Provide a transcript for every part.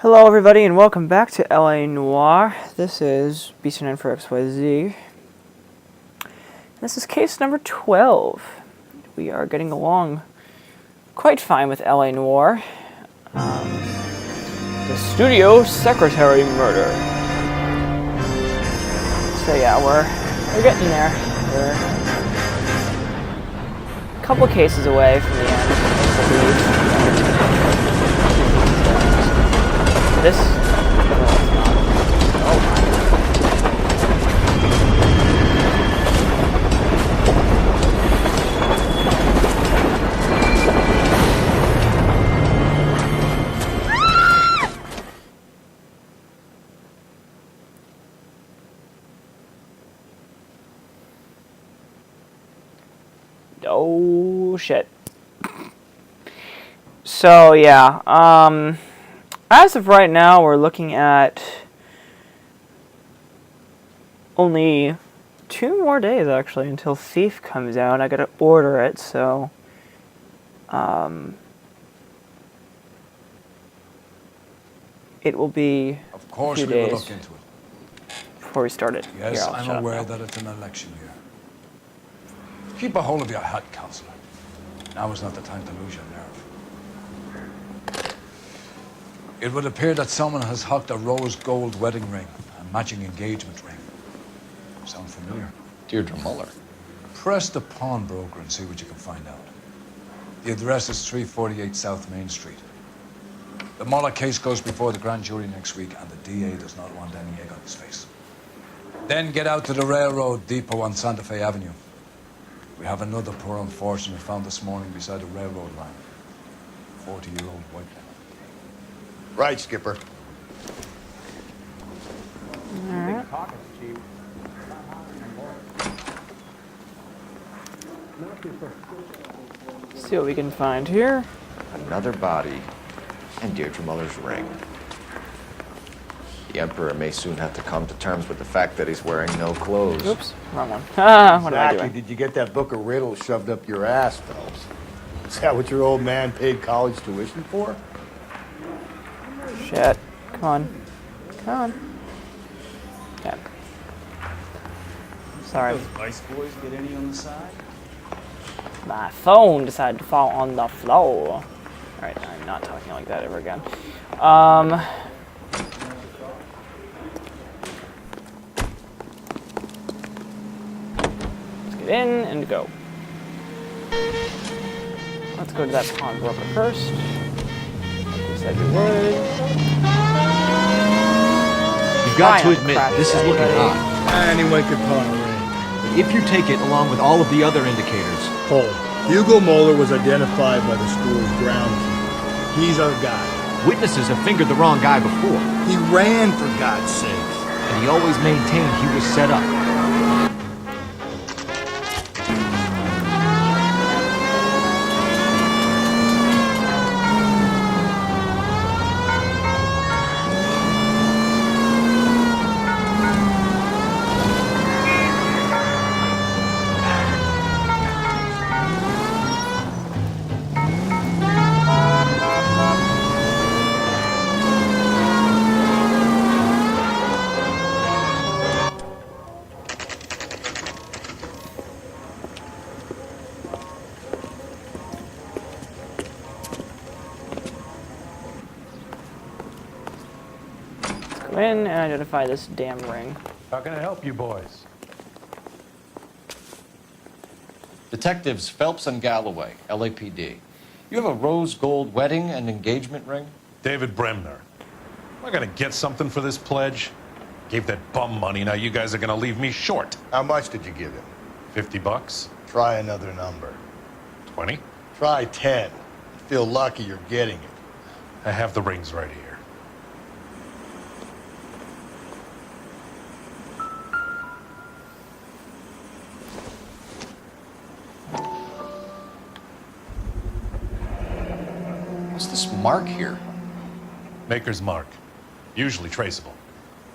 Hello everybody and welcome back to LA Noire. This is BC9 for XYZ. This is case number 12. We are getting along quite fine with LA Noire. The studio secretary murder. So yeah, we're getting there. We're a couple cases away from the end, I believe. This? Oh my. Oh shit. So yeah, as of right now, we're looking at only 2 more days, actually, until Thief comes out. I gotta order it, so... it will be Of course a few we will days look into it. before we start it. Yes, Here, I'm aware that it's an election year. Keep a hold of your head, Counselor. Now is not the time to lose your nerve. It would appear that someone has hucked a rose gold wedding ring, a matching engagement ring. Sound familiar? Deirdre Muller. Press the pawnbroker and see what you can find out. The address is 348 South Main Street. The Muller case goes before the grand jury next week, and the DA does not want any egg on his face. Then get out to the railroad depot on Santa Fe Avenue. We have another poor unfortunate found this morning beside a railroad line. 40-year-old white man. Right, Skipper. Alright. See what we can find here. Another body and Deirdre Muller's ring. The Emperor may soon have to come to terms with the fact that he's wearing no clothes. Oops, wrong one. What am I Exactly. doing? Did you get that book of riddles shoved up your ass, Phelps? Is that what your old man paid college tuition for? Shit. Come on. Come on. Yeah. Sorry. Those Vice boys get any on the side? My phone decided to fall on the floor. Alright, I'm not talking like that ever again. Let's get in and go. Let's go to that pawnbroker first. Like we said we would. You've got to Fine, admit, crash this is looking everybody. hot. Anyone could pawn a ring. If you take it along with all of the other indicators, Hold. Hugo Moeller was identified by the school's groundskeeper. He's our guy. witnesses have fingered the wrong guy before, He ran, for God's sake. and he always maintained he was set up. Go in and identify this damn ring. How can I help you boys? Detectives Phelps and Galloway, LAPD. You have a rose gold wedding and engagement ring? David Bremner. Am I gonna get something for this pledge? Gave that bum money, now you guys are gonna leave me short. How much did you give him? $50? Try another number. 20? Try 10. Feel lucky you're getting it. I have the rings right here. What's this mark here? Maker's mark. Usually traceable.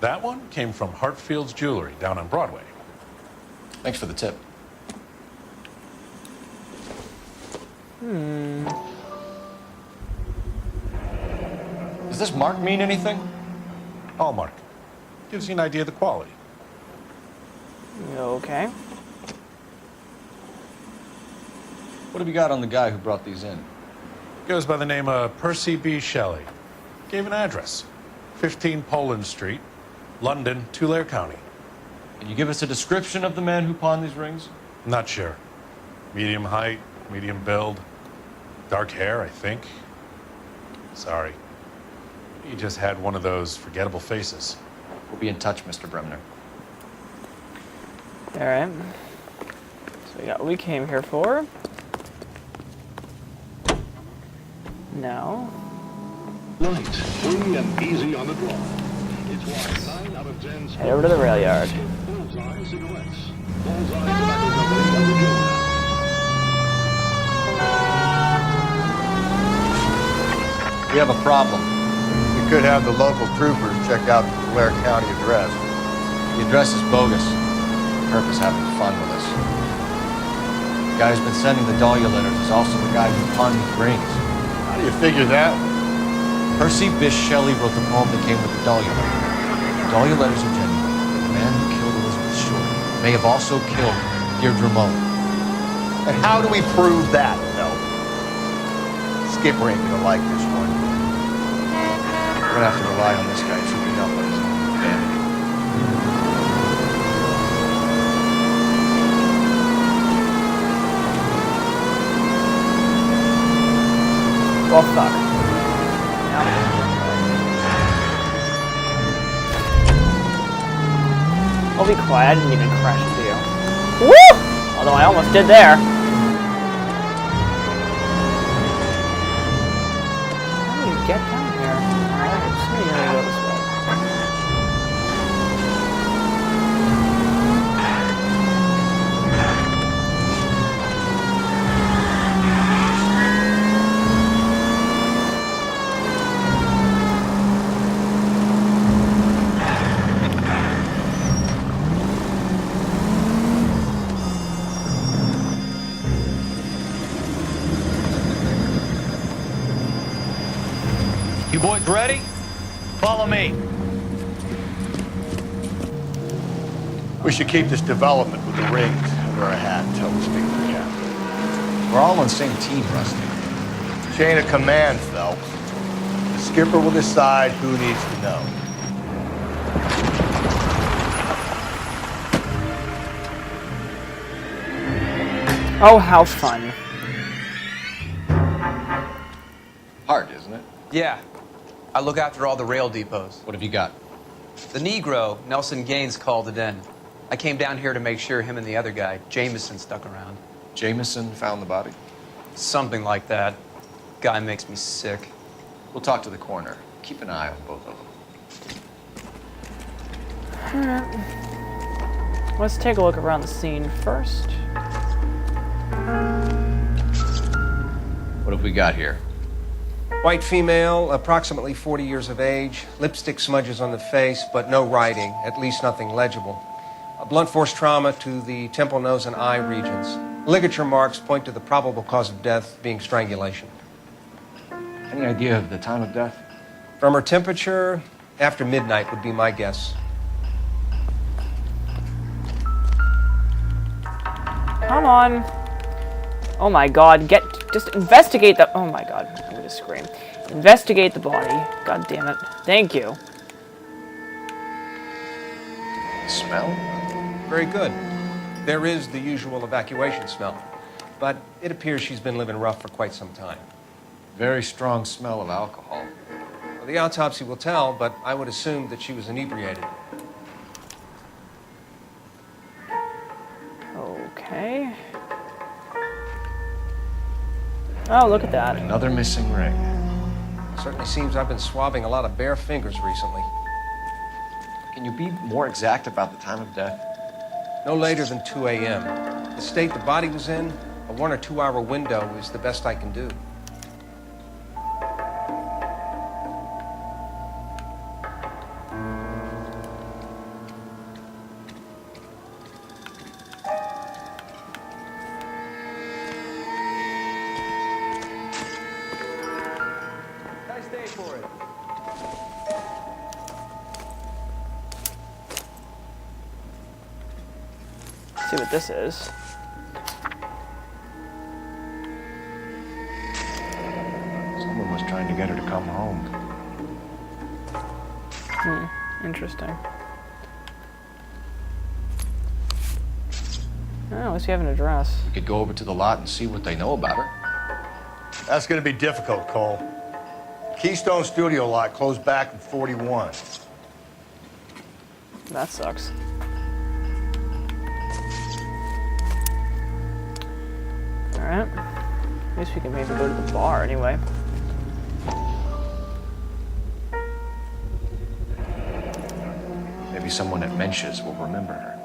That one came from Hartfield's Jewelry down on Broadway. Thanks for the tip. Is this mark mean anything? Hallmark. Gives you an idea of the quality. Okay. What have you got on the guy who brought these in? Goes by the name of Percy B. Shelley. Gave an address. 15 Poland Street, London, Tulare County. Can you give us a description of the man who pawned these rings? Not sure. Medium height, medium build. Dark hair, I think. Sorry. He just had one of those forgettable faces. We'll be in touch, Mr. Bremner. Alright. So we got what we came here for. Now. Night, free and easy on the draw. It's why 9 out of 10 Head over to the rail yard. Bullseye cigarettes. Bullseye tobacco company of Virginia. We have a problem. We could have the local troopers check out the Tulare County address. The address is bogus. Purpose having fun with us. The guy who's been sending the Dahlia letters is also the guy who pawned these rings. How do you figure that? Percy Bysshe Shelley wrote the poem that came with the Dahlia letter. The Dahlia letters are genuine. The man who killed Elizabeth Short may have also killed Deirdre Mullen. And how do we prove that, though? Skipper ain't gonna like this one. We're gonna have to rely on this guy trooping up on his own vanity. Well, fuck. I'll be quiet. I didn't even crash into you. Woo! Although I almost did there. How do you get down here? I'm just gonna go this way. You boys ready? Follow me. We should keep this development with the rings under our hat until we speak to the captain. We're all on the same team, Rusty. Chain of command, Phelps. The skipper will decide who needs to know. Oh, how fun. Hard, isn't it? Yeah. I look after all the rail depots. What have you got? The Negro, Nelson Gaines, called it in. I came down here to make sure him and the other guy, Jameson, stuck around. Jameson found the body? Something like that. Guy makes me sick. We'll talk to the coroner. Keep an eye on both of them. Alright. Let's take a look around the scene first. What have we got here? White female, approximately 40 years of age, lipstick smudges on the face, but no writing, at least nothing legible. A blunt force trauma to the temple, nose, and eye regions. Ligature marks point to the probable cause of death being strangulation. Any idea of the time of death? From her temperature, after midnight would be my guess. Come on. Oh my god, just investigate the, oh my god, I'm gonna scream. Investigate the body. God damn it. Thank you. Smell? Very good. There is the usual evacuation smell, but it appears she's been living rough for quite some time. Very strong smell of alcohol. Well, the autopsy will tell, but I would assume that she was inebriated. Okay. Oh, look at that. Another missing ring. Certainly seems I've been swabbing a lot of bare fingers recently. Can you be more exact about the time of death? No later than 2 a.m. The state the body was in, a 1 or 2 hour window is the best I can do. Nice day for it. See what this is. Someone was trying to get her to come home. Interesting. Oh, at least you have an address. We could go over to the lot and see what they know about her. That's gonna be difficult, Cole. Keystone Studio lot closed back in 41. That sucks. Alright. At least we can maybe go to the bar anyway. Maybe someone at Mensch's will remember her.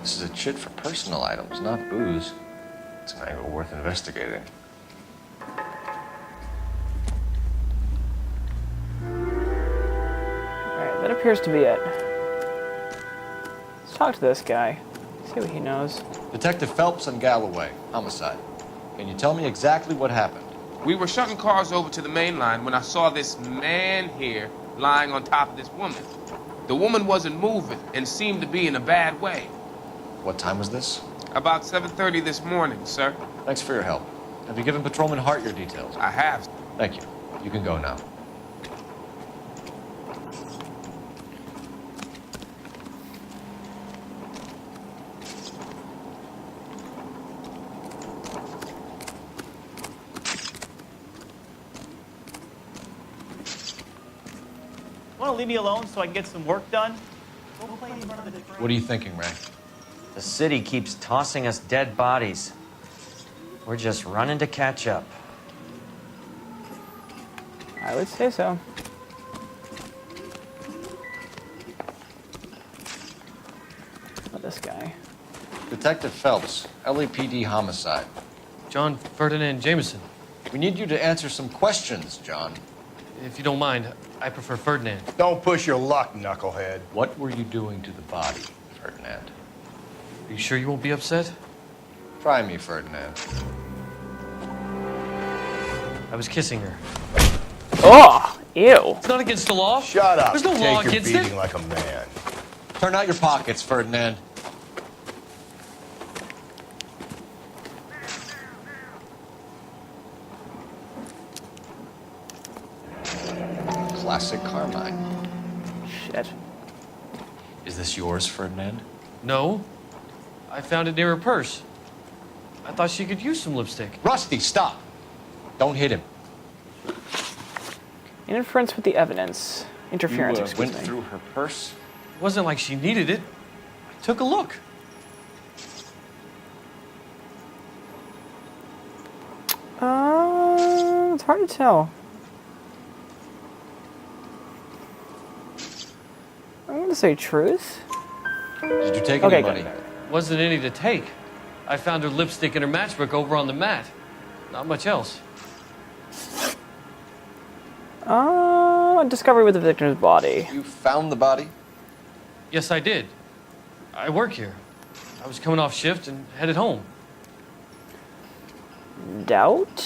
This is a chit for personal items, not booze. It's an angle worth investigating. Alright, that appears to be it. Let's talk to this guy. See what he knows. Detective Phelps and Galloway, homicide. Can you tell me exactly what happened? We were shutting cars over to the main line when I saw this man here lying on top of this woman. The woman wasn't moving and seemed to be in a bad way. What time was this? About 7:30 this morning, sir. Thanks for your help. Have you given Patrolman Hart your details? I have. Thank you. You can go now. Want to leave me alone so I can get some work done? What are you thinking, Ray? The city keeps tossing us dead bodies. We're just running to catch up. I would say so. Not this guy. Detective Phelps, LAPD homicide. John Ferdinand Jameson. We need you to answer some questions, John. If you don't mind, I prefer Ferdinand. Don't push your luck, knucklehead. What were you doing to the body, Ferdinand? Are you sure you won't be upset? Try me, Ferdinand. I was kissing her. Oh, ew. It's not against the law. Shut up. There's no law Take your against beating it. like a man. Turn out your pockets, Ferdinand. Classic Carmine. Shit. Is this yours, Ferdinand? No. I found it near her purse. I thought she could use some lipstick. Rusty, stop. Don't hit him. Interference with the evidence. Interference, You excuse went me. through her purse? It wasn't like she needed it. I took a look. It's hard to tell. I'm going to say truth. Did you take Okay, any money? good. Wasn't any to take. I found her lipstick and her matchbook over on the mat. Not much else. Discovery with the victim's body. You found the body? Yes, I did. I work here. I was coming off shift and headed home. Doubt?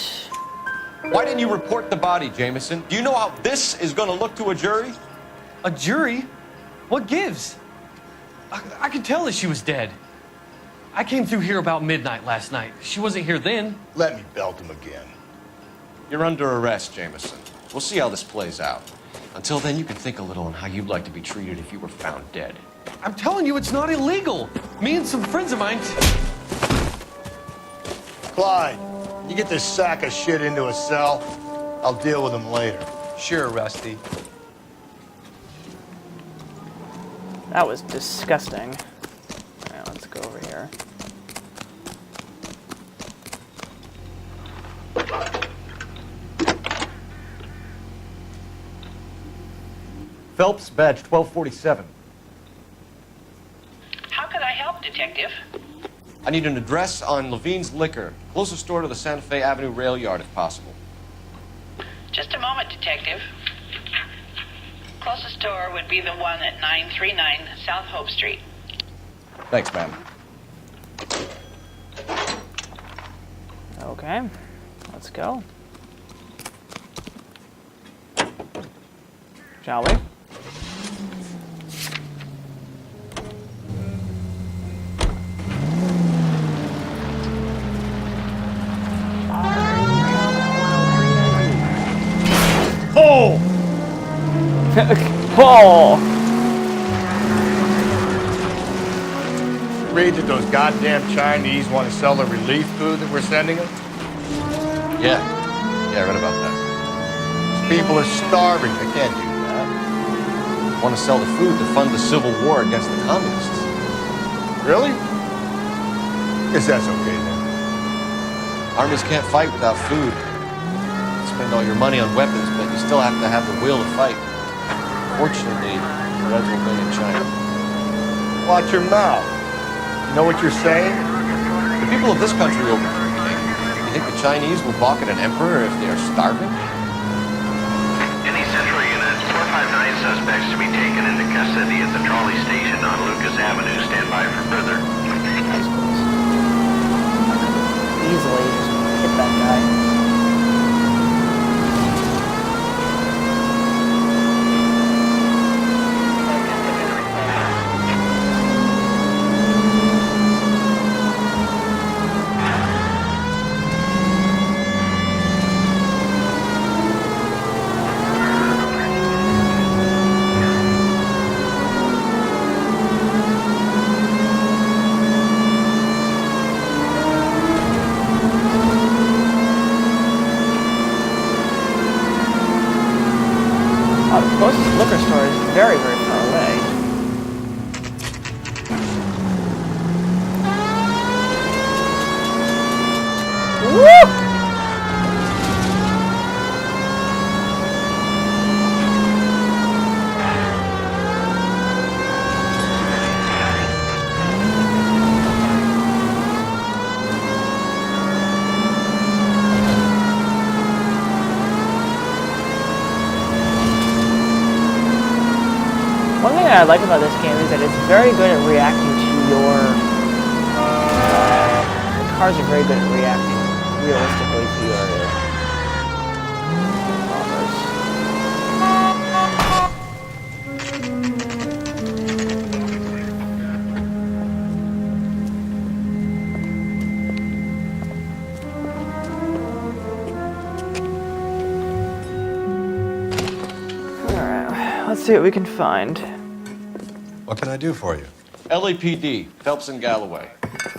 Why didn't you report the body, Jameson? Do you know how this is going to look to a jury? A jury? What gives? I could tell that she was dead. I came through here about midnight last night. She wasn't here then. Let me belt him again. You're under arrest, Jameson. We'll see how this plays out. Until then, you can think a little on how you'd like to be treated if you were found dead. I'm telling you, it's not illegal. Me and some friends of mine... Clyde, you get this sack of shit into a cell. I'll deal with him later. Sure, Rusty. That was disgusting. Alright, let's go over here. Phelps, badge 1247. How can I help, Detective? I need an address on Levine's Liquor. Closest store to the Santa Fe Avenue rail yard, if possible. Just a moment, Detective. Closest store would be the one at 939 South Hope Street. Thanks, ma'am. Okay, let's go. Shall we? Oh! Oh! Read that those goddamn Chinese want to sell the relief food that we're sending them? Yeah. Yeah, I read about that. People are starving. They can't do that. Want to sell the food to fund the civil war against the communists. Really? Guess that's okay then. Armies can't fight without food. You spend all your money on weapons, but you still have to have the will to fight. Fortunately, the Reds will win in China. Watch your mouth. You know what you're saying? The people of this country overthrew the king. You think the Chinese will balk at an emperor if they are starving? Any Central units, 459 suspects to be taken into custody at the trolley station on Lucas Avenue. Stand by for further. Easily just hit that guy. The closest liquor store is very, very far away. Woo! One thing I like about this game is that it's very good at reacting to your... the cars are very good at reacting realistically to your Alright, let's see what we can find. What can I do for you? LAPD, Phelps and Galloway.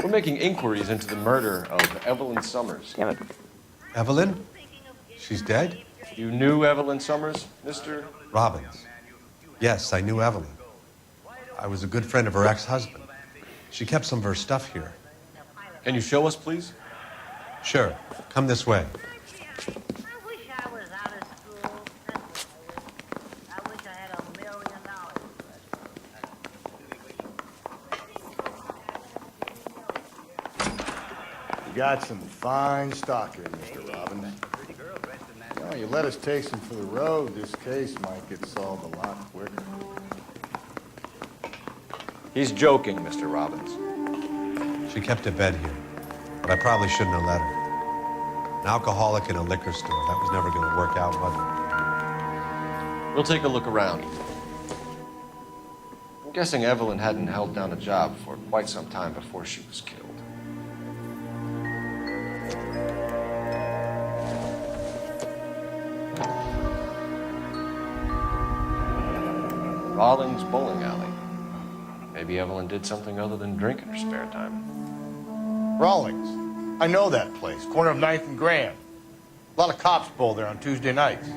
We're making inquiries into the murder of Evelyn Summers. Damn it. Evelyn? She's dead? You knew Evelyn Summers, Mr. Robbins. Yes, I knew Evelyn. I was a good friend of her ex-husband. She kept some of her stuff here. Can you show us, please? Sure. Come this way. You got some fine stock here, Mr. Robbins. Well, you let us take some for the road, this case might get solved a lot quicker. He's joking, Mr. Robbins. She kept a bed here, but I probably shouldn't have let her. An alcoholic in a liquor store. That was never going to work out, was it? We'll take a look around. I'm guessing Evelyn hadn't held down a job for quite some time before she was killed. Rawlings Bowling Alley. Maybe Evelyn did something other than drink in her spare time. Rawlings. I know that place. Corner of 9th and Grand. A lot of cops bowl there on Tuesday nights.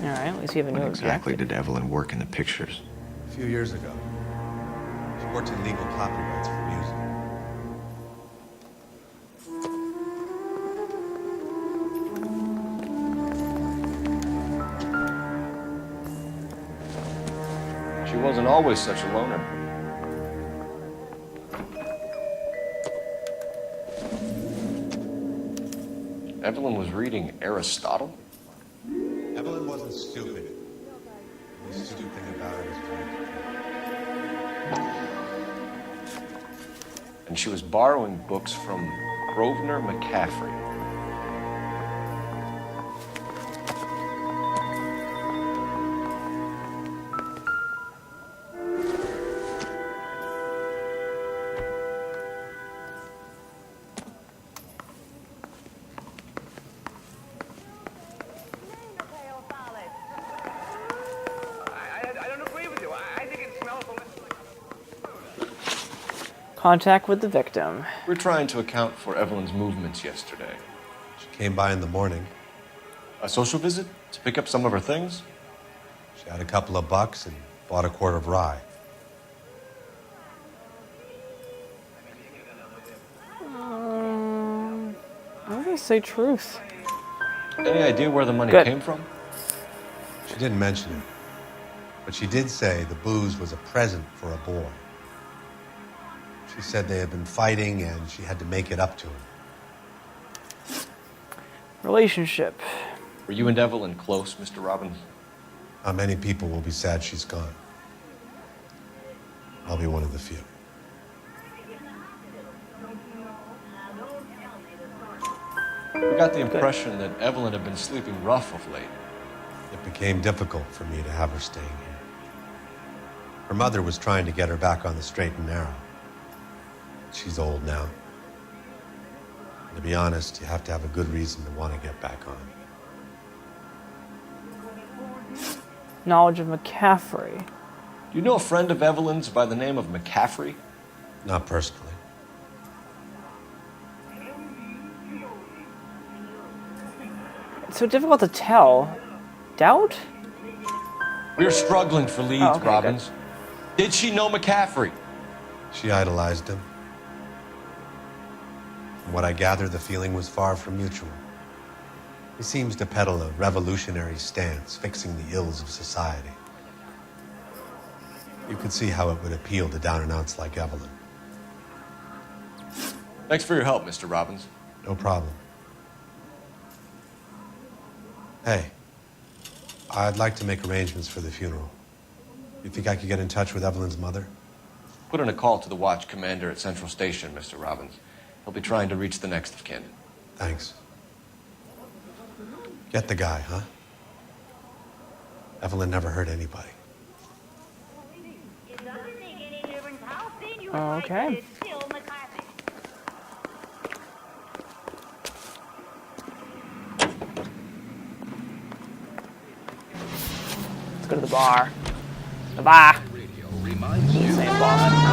Alright, at least we have a new When exactly objective. did Evelyn work in the pictures? A few years ago. She worked in legal copyrights for music. She wasn't always such a loner. Evelyn was reading Aristotle? Evelyn wasn't stupid. The stupid thing about her is drink. And she was borrowing books from Grosvenor McCaffrey. contact with the victim. We're trying to account for Evelyn's movements yesterday. She came by in the morning. A social visit to pick up some of her things? She had a couple of bucks and bought a quart of rye. I'm gonna say truth. Any idea where the money Good. came from? She didn't mention it, but she did say the booze was a present for a boy. She said they had been fighting and she had to make it up to him. Relationship. Were you and Evelyn close, Mr. Robbins? Not many people will be sad she's gone. I'll be one of the few. We got the impression that Evelyn had been sleeping rough of late. It became difficult for me to have her staying here. Her mother was trying to get her back on the straight and narrow. She's old now. And to be honest, you have to have a good reason to want to get back on. Knowledge of McCaffrey. Do you know a friend of Evelyn's by the name of McCaffrey? Not personally. It's so difficult to tell. Doubt? We're struggling for leads, Oh, okay, Robbins. Did she know McCaffrey? She idolized him. From what I gather, the feeling was far from mutual. He seems to peddle a revolutionary stance, fixing the ills of society. You could see how it would appeal to down-and-outs like Evelyn. Thanks for your help, Mr. Robbins. No problem. Hey, I'd like to make arrangements for the funeral. You think I could get in touch with Evelyn's mother? Put in a call to the watch commander at Central Station, Mr. Robbins. He'll be trying to reach the next of kin. Thanks. Get the guy, huh? Evelyn never hurt anybody. Okay. Let's go to the bar. The bar. Same bar.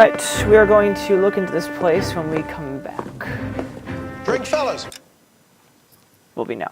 Alright, we are going to look into this place when we come back. Drink, fellas. Will be now.